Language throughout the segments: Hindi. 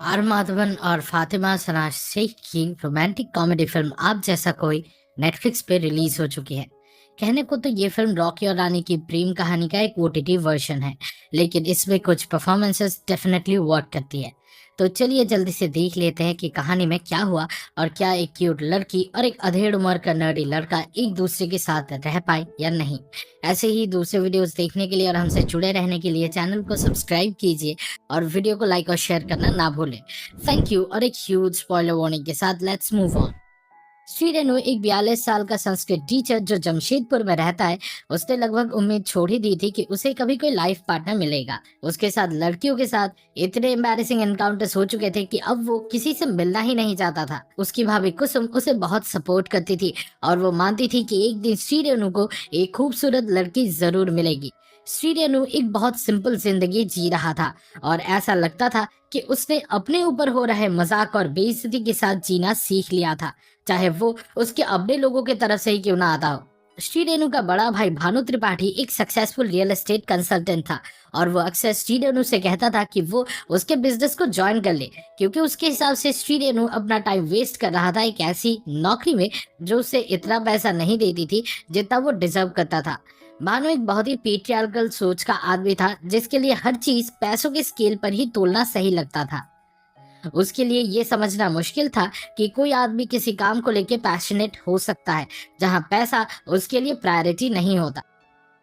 आर माधवन और फातिमा सना शेख की रोमांटिक कॉमेडी फिल्म आप जैसा कोई नेटफ्लिक्स पे रिलीज हो चुकी है। कहने को तो ये फिल्म रॉकी और रानी की प्रेम कहानी का एक ओटीटी वर्जन है, लेकिन इसमें कुछ परफॉर्मेंसेस डेफिनेटली वर्क करती है। तो चलिए जल्दी से देख लेते हैं कि कहानी में क्या हुआ और क्या एक क्यूट लड़की और एक अधेड़ उम्र का नर्डी लड़का एक दूसरे के साथ रह पाए या नहीं। ऐसे ही दूसरे वीडियोस देखने के लिए और हमसे जुड़े रहने के लिए चैनल को सब्सक्राइब कीजिए और वीडियो को लाइक और शेयर करना ना भूलें। Thank you. और एक ह्यूज स्पॉइलर वार्निंग के साथ let's move on. Shri Renu एक 42 साल का संस्कृत टीचर जो जमशेदपुर में रहता है। उसने लगभग उम्मीद छोड़ ही दी थी कि उसे कभी कोई लाइफ पार्टनर मिलेगा। उसके साथ लड़कियों के साथ इतने एम्बैरेसिंग एनकाउंटर्स हो चुके थे कि अब वो किसी से मिलना ही नहीं चाहता था। उसकी भाभी कुसुम उसे बहुत सपोर्ट करती थी और वो मानती थी कि एक दिन श्री रेणु को एक खूबसूरत लड़की जरूर मिलेगी। श्री रेणु एक बहुत सिंपल जिंदगी जी रहा था और ऐसा लगता था कि उसने अपने ऊपर हो रहे मजाक और बेइज्जती के साथ जीना सीख लिया था, चाहे वो उसके अपने लोगों की तरफ से ही क्यों ना आता हो। श्री रेणु का बड़ा भाई भानु त्रिपाठी एक सक्सेसफुल रियल एस्टेट कंसल्टेंट था और वो अक्सर श्री रेणु से कहता था कि वो उसके बिजनेस को ज्वाइन कर ले, क्योंकि उसके हिसाब से श्री रेणु अपना टाइम वेस्ट कर रहा था एक ऐसी नौकरी में जो उसे इतना पैसा नहीं देती थी जितना वो डिजर्व करता था। भानु एक बहुत ही पेट्रियार्कल सोच का आदमी था, जिसके लिए हर चीज पैसों के स्केल पर ही तोलना सही लगता था। उसके लिए ये समझना मुश्किल था कि कोई आदमी किसी काम को लेकर पैशनेट हो सकता है जहां पैसा उसके लिए प्रायोरिटी नहीं होता।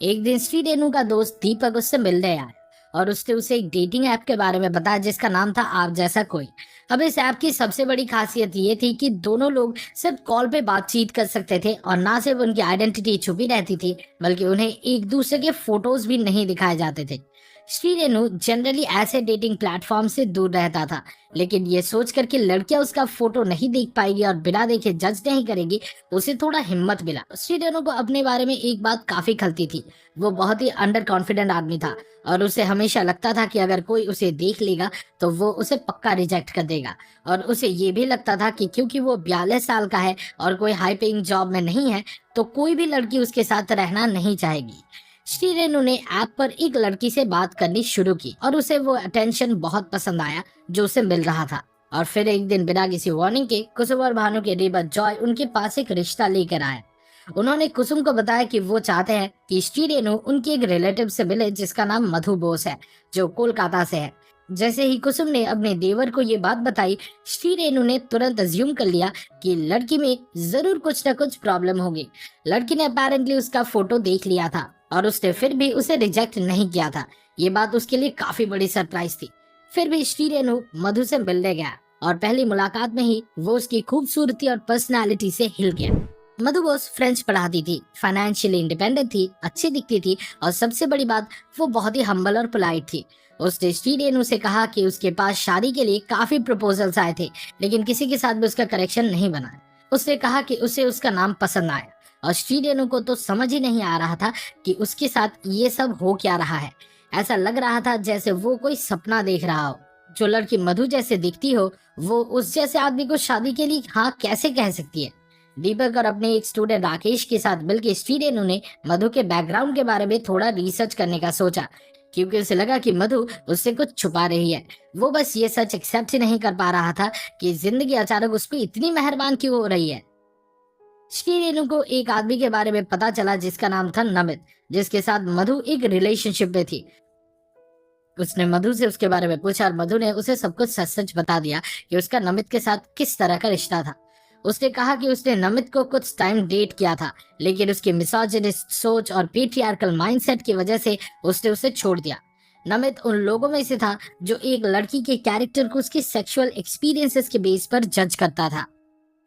एक दिन श्री रेणु का दोस्त दीपक उससे मिलने आया और उसने उसे एक डेटिंग ऐप के बारे में बताया जिसका नाम था आप जैसा कोई। अब इस ऐप की सबसे बड़ी खासियत ये थी कि दोनों लोग सिर्फ कॉल पे बातचीत कर सकते थे और ना सिर्फ उनकी आइडेंटिटी छुपी रहती थी, बल्कि उन्हें एक दूसरे के फोटोज भी नहीं दिखाए जाते थे। श्री रेणु जनरली ऐसे डेटिंग प्लेटफॉर्म से दूर रहता था, लेकिन ये सोचकर कि लड़कियां उसका फोटो नहीं देख पाएगी और बिना देखे जज नहीं करेगी, उसे थोड़ा हिम्मत मिला। श्री रेणु को अपने बारे में एक बात काफी खलती थी। वो बहुत ही अंडर कॉन्फिडेंट आदमी था और उसे हमेशा लगता था कि अगर कोई उसे देख लेगा तो वो उसे पक्का रिजेक्ट कर देगा। और उसे ये भी लगता था कि क्योंकि वो 42 साल का है और कोई हाई पेइंग जॉब में नहीं है, तो कोई भी लड़की उसके साथ रहना नहीं चाहेगी। श्री रेणु ने ऐप पर एक लड़की से बात करनी शुरू की और उसे वो अटेंशन बहुत पसंद आया जो उसे मिल रहा था। और फिर एक दिन बिना किसी वार्निंग के कुसुम और भानु के नेबर जॉय उनके पास एक रिश्ता लेकर आए। उन्होंने कुसुम को बताया कि वो चाहते हैं कि श्री रेणु उनकी एक रिलेटिव से मिले जिसका नाम मधु बोस है, जो कोलकाता से है। जैसे ही कुसुम ने अपने देवर को ये बात बताई, श्री रेणु ने तुरंत अज्यूम कर लिया कि लड़की में जरूर कुछ न कुछ प्रॉब्लम होगी। लड़की ने अपेरेंटली उसका फोटो देख लिया था और उसने फिर भी उसे रिजेक्ट नहीं किया था। ये बात उसके लिए काफी बड़ी सरप्राइज थी। फिर भी श्री रेणु मधु से मिलने गया और पहली मुलाकात में ही वो उसकी खूबसूरती और पर्सनालिटी से हिल गया। मधु बोस फ्रेंच पढ़ाती थी, फाइनेंशियली इंडिपेंडेंट थी, अच्छी दिखती थी और सबसे बड़ी बात वो बहुत ही हम्बल और पोलाइट थी। उसने श्री रेणु से कहा कि उसके पास शादी के लिए काफी प्रपोजल्स आए थे, लेकिन किसी के साथ भी उसका कनेक्शन नहीं बना। उसने कहा कि उसे उसका नाम पसंद आया और श्री रेणु को तो समझ ही नहीं आ रहा था कि उसके साथ ये सब हो क्या रहा है। ऐसा लग रहा था जैसे वो कोई सपना देख रहा हो। जो लड़की मधु जैसे दिखती हो, वो उस जैसे आदमी को शादी के लिए हाँ कैसे कह सकती है। दीपक और अपने एक स्टूडेंट राकेश के साथ मिलकर श्री रेणु ने मधु के बैकग्राउंड के बारे में थोड़ा रिसर्च करने का सोचा, क्योंकि उसे लगा कि मधु उससे कुछ छुपा रही है। वो बस ये सच एक्सेप्ट ही नहीं कर पा रहा था कि जिंदगी अचानक उस पर इतनी मेहरबान क्यों हो रही है। श्री रेणु को एक आदमी के बारे में पता चला जिसका नाम था नमित, जिसके साथ मधु एक रिलेशनशिप में थी। उसने मधु से उसके बारे में पूछा और मधु ने उसे सब कुछ सच सच बता दिया कि उसका नमित के साथ किस तरह का रिश्ता था। उसने कहा कि उसने नमित को कुछ टाइम डेट किया था, लेकिन उसकी मिसोजिनिस्ट सोच और पेट्रियार्कल माइंडसेट की वजह से उसने उसे छोड़ दिया। नमित उन लोगों में से था जो एक लड़की के कैरेक्टर को उसके सेक्सुअल एक्सपीरियंसेस के बेस पर जज करता था।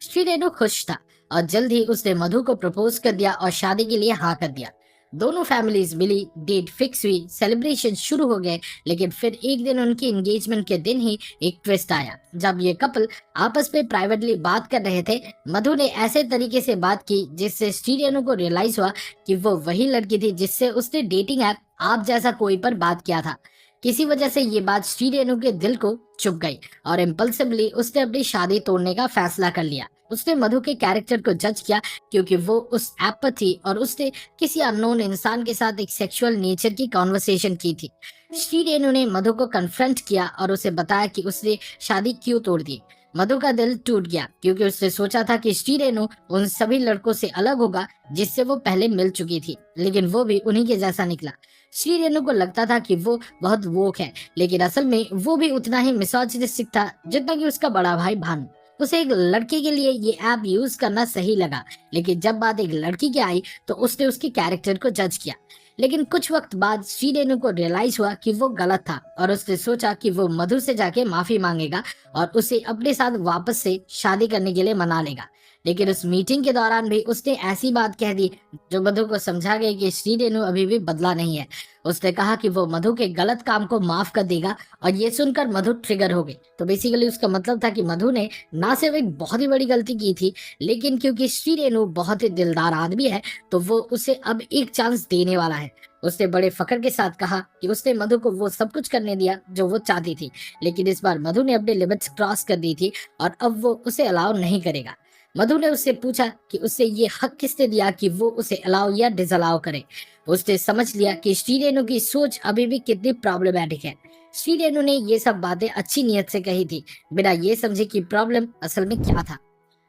श्री रेणु खुश था और जल्द ही उसने मधु को प्रपोज कर दिया और शादी के लिए हाँ कर दिया। दोनों फैमिलीज मिली, डेट फिक्स हुई, सेलिब्रेशन शुरू हो गए। लेकिन फिर एक दिन उनकी एंगेजमेंट के दिन ही एक ट्विस्ट आया। जब ये कपल आपस में प्राइवेटली बात कर रहे थे, मधु ने ऐसे तरीके से बात की जिससे श्री रेणु को रियलाइज हुआ कि वो वही लड़की थी जिससे उसने डेटिंग ऐप आप जैसा कोई पर बात किया था। किसी वजह से ये बात श्री रेणु के दिल को चुभ गई और इम्पल्सिवली उसने अपनी शादी तोड़ने का फैसला कर लिया। उसने मधु के कैरेक्टर को जज किया क्योंकि वो उस ऐप पर थी और उसने किसी अननोन इंसान के साथ एक सेक्सुअल नेचर की कॉन्वर्सेशन की थी। श्री रेणु ने मधु को कन्फ्रंट किया और उसे बताया कि उसने शादी क्यों तोड़ दी। मधु का दिल टूट गया क्योंकि उसने सोचा था कि श्री रेणु उन सभी लड़कों से अलग होगा जिससे वो पहले मिल चुकी थी, लेकिन वो भी उन्हीं के जैसा निकला। श्री रेणु को लगता था कि वो बहुत वोक है, लेकिन असल में वो भी उतना ही मिसोजिनिस्टिक था जितना कि उसका बड़ा भाई भानु। उसे एक लड़के के लिए ये ऐप यूज करना सही लगा, लेकिन जब बात एक लड़की की आई तो उसने उसके कैरेक्टर को जज किया। लेकिन कुछ वक्त बाद श्री रेणु को रियलाइज हुआ कि वो गलत था और उसने सोचा कि वो मधु से जाके माफी मांगेगा और उसे अपने साथ वापस से शादी करने के लिए मना लेगा। लेकिन उस मीटिंग के दौरान भी उसने ऐसी बात कह दी जो मधु को समझा गई कि श्री रेणु अभी भी बदला नहीं है। उसने कहा कि वो मधु के गलत काम को माफ कर देगा और ये सुनकर मधु ट्रिगर हो गई। तो बेसिकली उसका मतलब था कि मधु ने ना सिर्फ एक बहुत ही बड़ी गलती की थी, लेकिन क्योंकि श्री रेणु बहुत ही दिलदार आदमी है तो वो उसे अब एक चांस देने वाला है। उसने बड़े फखर के साथ कहा कि उसने मधु को वो सब कुछ करने दिया जो वो चाहती थी, लेकिन इस बार मधु ने अपने लिमिट्स क्रॉस कर दी थी और अब वो उसे अलाउ नहीं करेगा। मधु ने उससे पूछा कि उसे ये हक किसने दिया कि वो उसे अलाउ या डिसअलाउ करे। उसने समझ लिया कि श्री रेणु की सोच अभी भी कितनी प्रॉब्लमैटिक है। श्री रेणु ने ये सब बातें अच्छी नीयत से कही थी, बिना ये समझे कि प्रॉब्लम असल में क्या था।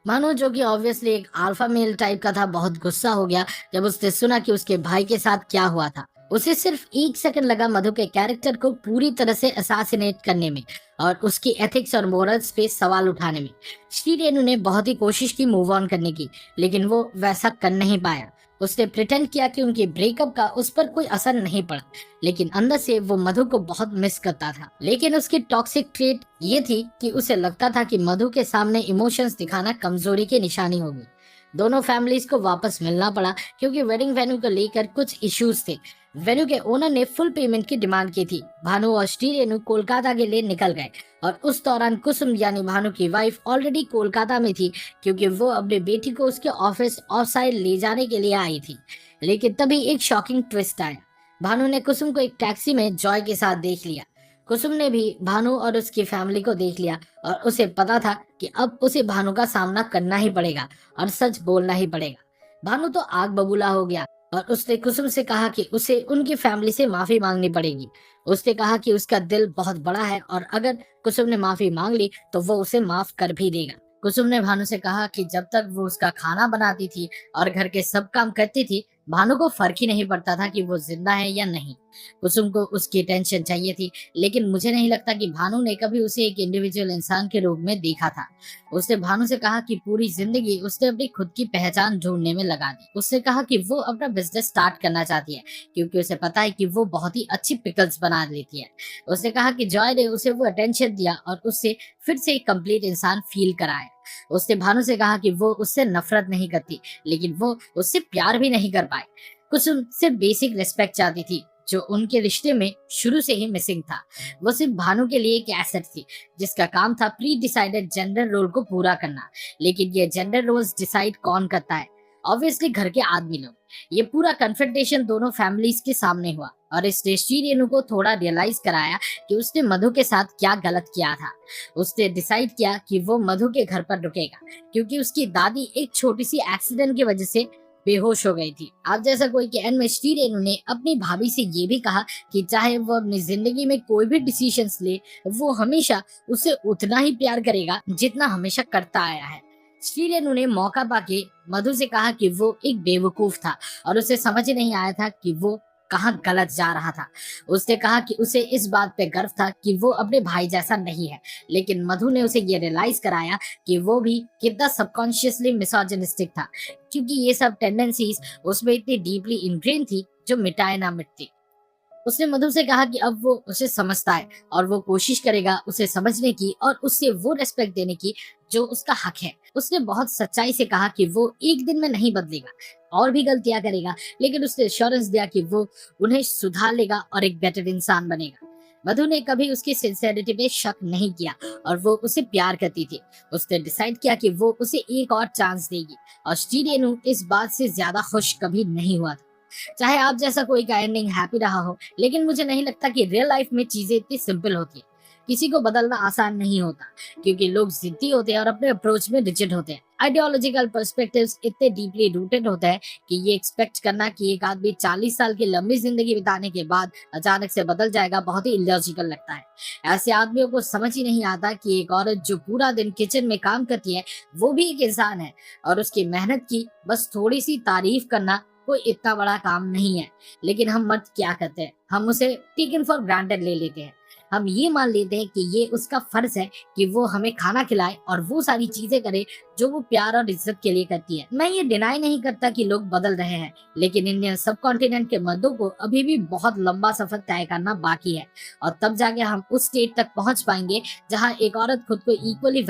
मानो जो कि ऑब्वियसली एक अल्फा मेल टाइप का था, बहुत गुस्सा हो गया जब उसने सुना कि उसके भाई के साथ क्या हुआ था। उसे सिर्फ एक सेकंड लगा मधु के कैरेक्टर को पूरी तरह से असैसिनेट करने में और उसकी एथिक्स और मोरल्स पे सवाल उठाने में। श्री रेणु ने बहुत ही कोशिश की मूव ऑन करने की, लेकिन वो वैसा कर नहीं पाया। उसने प्रिटेंड किया कि उनके ब्रेकअप का उस पर कोई असर नहीं पड़ा, लेकिन अंदर से वो मधु को बहुत मिस करता था। लेकिन उसकी टॉक्सिक ट्रेट ये थी कि उसे लगता था कि मधु के सामने इमोशंस दिखाना कमजोरी की निशानी होगी। दोनों फैमिलीज को वापस मिलना पड़ा क्योंकि वेडिंग वेन्यू को लेकर कुछ इश्यूज थे। वेन्यू के ओनर ने फुल पेमेंट की डिमांड की थी। भानु और श्री रेणु कोलकाता के लिए निकल गए और उस दौरान कुसुम यानी भानु की वाइफ ऑलरेडी कोलकाता में थी क्योंकि वो अपने बेटी को उसके ऑफिस ऑफ साइड ले जाने के लिए आई थी। लेकिन तभी एक शॉकिंग ट्विस्ट आया। भानु ने कुसुम को एक टैक्सी में जॉय के साथ देख लिया। कुसुम ने भी भानु और उसकी फैमिली को देख लिया और उसे पता था कि अब उसे भानु का सामना करना ही पड़ेगा और सच बोलना ही पड़ेगा। भानु तो आग बबूला हो गया और उसने कुसुम से कहा कि उसे उनकी फैमिली से माफी मांगनी पड़ेगी। उसने कहा कि उसका दिल बहुत बड़ा है और अगर कुसुम ने माफी मांग ली तो वो उसे माफ कर भी देगा। कुसुम ने भानु से कहा कि जब तक वो उसका खाना बनाती थी और घर के सब काम करती थी, भानु को फर्क ही नहीं पड़ता था कि वो जिंदा है या नहीं। कुसुम को उसकी टेंशन चाहिए थी, लेकिन मुझे नहीं लगता कि भानु ने कभी उसे एक इंडिविजुअल इंसान के रूप में देखा था। उसने भानु से कहा कि पूरी जिंदगी उसने अपनी खुद की पहचान ढूंढने में लगा दी। उसने कहा कि वो अपना बिजनेस स्टार्ट करना चाहती है क्योंकि उसे पता है कि वो बहुत ही अच्छी पिकल्स बना लेती है। उसने कहा कि जॉय ने उसे वो अटेंशन दिया और उससे फिर से एक कंप्लीट इंसान फील कराया। उसने भानु से कहा कि वो उससे नफरत नहीं करती, लेकिन वो उससे प्यार भी नहीं कर पाए। कुसुम सिर्फ बेसिक रिस्पेक्ट चाहती थी जो उनके रिश्ते में शुरू से ही मिसिंग था। वो सिर्फ भानु के लिए एक एसेट थी जिसका काम था प्री डिसाइडेड जेंडर रोल को पूरा करना। लेकिन ये जेंडर रोल्स डिसाइड कौन करता है? ऑब्वियसली घर के आदमी लोग। ये पूरा कन्फ्रंटेशन दोनों फैमिलीज के सामने हुआ और इसने श्री रेणु को थोड़ा रियलाइज कराया कि उसने मधु के साथ क्या गलत किया था। उसने डिसाइड किया कि वो मधु के घर पर रुकेगा क्योंकि उसकी दादी एक छोटी सी एक्सीडेंट की वजह से बेहोश हो गई थी। आप जैसा कोई के एंड में श्री रेणु ने अपनी भाभी से ये भी कहा कि चाहे वो अपनी जिंदगी में कोई भी डिसीजंस ले, वो हमेशा उसे उतना ही प्यार करेगा जितना हमेशा करता आया है। श्री रेणु ने मौका पाके मधु से कहा कि वो एक बेवकूफ था और उसे समझ ही नहीं आया था कि वो कहाँ गलत जा रहा था। उसने कहा कि उसे इस बात पे गर्व था कि वो अपने भाई जैसा नहीं है, लेकिन मधु ने उसे ये रियलाइज कराया कि वो भी कितना सबकॉन्शियसली मिसोजिनिस्टिक था क्योंकि ये सब टेंडेंसीज उसमें इतनी डीपली इनग्रेन थी जो मिटाए ना मिटती। उसने मधु से कहा कि अब वो उसे समझता है और वो कोशिश करेगा उसे समझने की और उससे वो रिस्पेक्ट देने की जो उसका हक है। उसने बहुत सच्चाई से कहा कि वो एक दिन में नहीं बदलेगा और भी गलतियां करेगा, लेकिन उसने एश्योरेंस दिया कि वो उन्हें सुधार लेगा और एक बेटर इंसान बनेगा। मधु ने कभी उसकी सिंसेरिटी पे शक नहीं किया और वो उसे प्यार करती थी। उसने डिसाइड किया कि वो उसे एक और चांस देगी और श्री रेणु इस बात से ज्यादा खुश कभी नहीं हुआ था। चाहे आप जैसा कोई का एंडिंग हैप्पी रहा हो, लेकिन मुझे नहीं लगता कि रियल लाइफ में चीजें इतनी सिंपल होती है। किसी को बदलना आसान नहीं होता, क्योंकि लोग जिद्दी होते हैं और अपने अप्रोच में रिजिड होते हैं। आइडियोलॉजिकल पर्सपेक्टिव्स इतने डीपली रूटेड होते हैं कि ये एक्सपेक्ट करना कि एक आदमी 40 साल की लंबी जिंदगी बिताने के बाद अचानक से बदल जाएगा बहुत ही इलॉजिकल लगता है। ऐसे आदमियों को समझ ही नहीं आता कि एक औरत जो पूरा दिन किचन में काम करती है, वो भी एक इंसान है, और उसकी मेहनत की बस थोड़ी सी तारीफ करना कोई इतना बड़ा काम नहीं है। लेकिन हम मर्द क्या करते हैं, हम उसे टेकन फॉर ग्रांटेड ले लेते हैं। हम ये मान लेते हैं कि ये उसका फर्ज है कि वो हमें खाना खिलाए और वो सारी चीजें करे जो वो प्यार और इज्जत के लिए करती है। मैं ये डिनाई नहीं करता कि लोग बदल रहे हैं, लेकिन इंडियन सब कॉन्टिनेंट के मर्दों को अभी भी बहुत लंबा सफर तय करना बाकी है, और तब जाके हम उस स्टेट तक पहुंच पाएंगे जहां एक औरत खुद को इक्वली